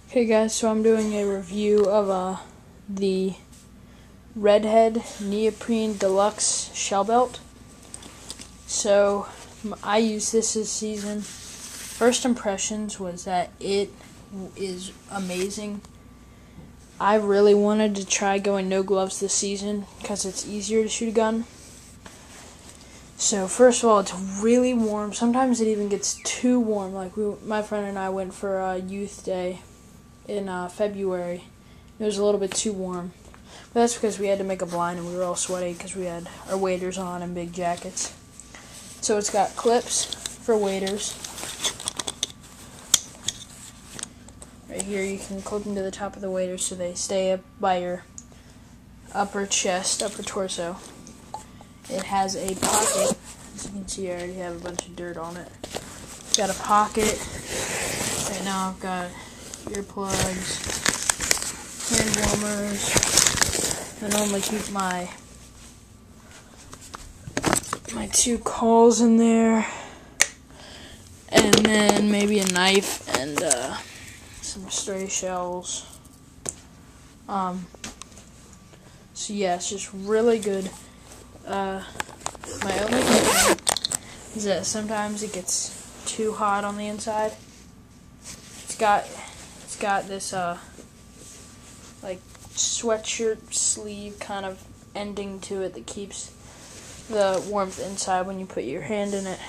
Hey guys, so I'm doing a review of the Redhead neoprene deluxe shellbelt. So I used this season. First impressions was that it is amazing. I really wanted to try going no gloves this season because it's easier to shoot a gun. So first of all, it's really warm. Sometimes it even gets too warm. Like my friend and I went for a youth day in February. It was a little bit too warm. But that's because we had to make a blind and we were all sweaty because we had our waders on and big jackets. So it's got clips for waders. Right here you can clip them to the top of the waders so they stay up by your upper chest, upper torso. It has a pocket. As you can see, I already have a bunch of dirt on it. It's got a pocket. Right now I've got earplugs, hand warmers. I normally keep my two calls in there, and then maybe a knife and some stray shells. So yeah, it's just really good. My only complaint is that sometimes it gets too hot on the inside. It's got this like sweatshirt sleeve kind of ending to it that keeps the warmth inside when you put your hand in it.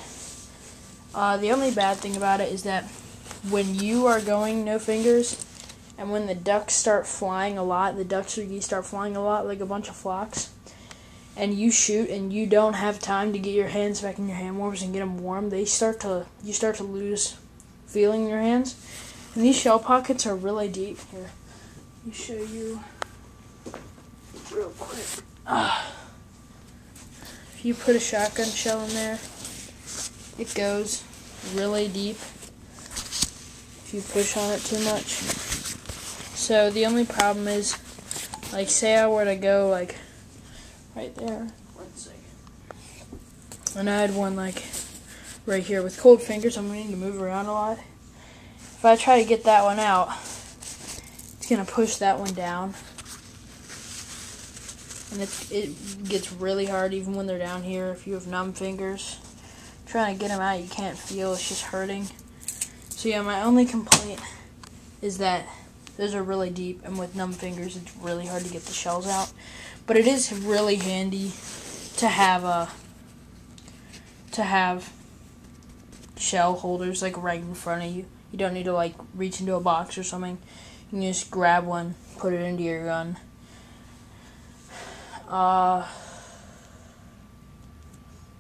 The only bad thing about it is that when you are going no fingers and when the ducks start flying a lot, the ducks or geese start flying a lot like a bunch of flocks, and you shoot and you don't have time to get your hands back in your hand warmers and get them warm, you start to lose feeling in your hands. And these shell pockets are really deep. Here, let me show you real quick. If you put a shotgun shell in there, it goes really deep if you push on it too much. So the only problem is, like, say I were to go like right there, 1 second, and I had one like right here with cold fingers. I'm going to need to move around a lot. If I try to get that one out, it's going to push that one down. And it gets really hard even when they're down here. If you have numb fingers, trying to get them out, you can't feel. It's just hurting. So yeah, my only complaint is that those are really deep, and with numb fingers, it's really hard to get the shells out. But it is really handy to have shell holders like right in front of you. You don't need to like reach into a box or something. You can just grab one, put it into your gun.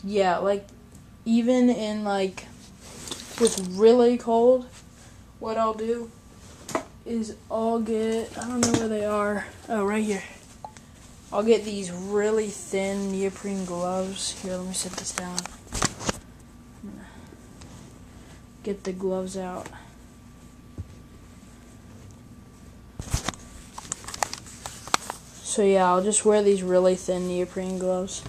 Yeah, like even in like with really cold, what I'll do is I'll get, I don't know where they are. Oh, right here. I'll get these really thin neoprene gloves. Here, let me set this down. Get the gloves out. So yeah, I'll just wear these really thin neoprene gloves.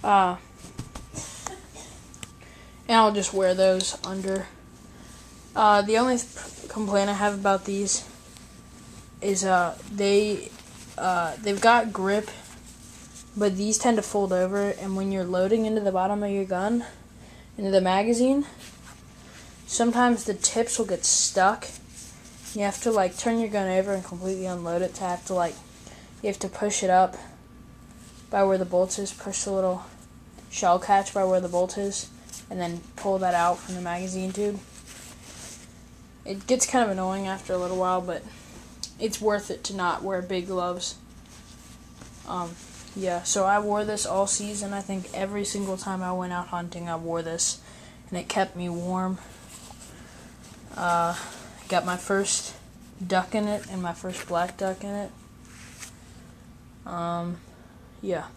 And I'll just wear those under. The only complaint I have about these is they've got grip, but these tend to fold over, and when you're loading into the bottom of your gun, into the magazine, sometimes the tips will get stuck. You have to like turn your gun over and completely unload it you have to push it up by where the bolt is, push the little shell catch by where the bolt is, and then pull that out from the magazine tube. It gets kind of annoying after a little while, but it's worth it to not wear big gloves. Yeah, so I wore this all season. I think every single time I went out hunting, I wore this, and it kept me warm. Got my first duck in it and my first black duck in it. Yeah.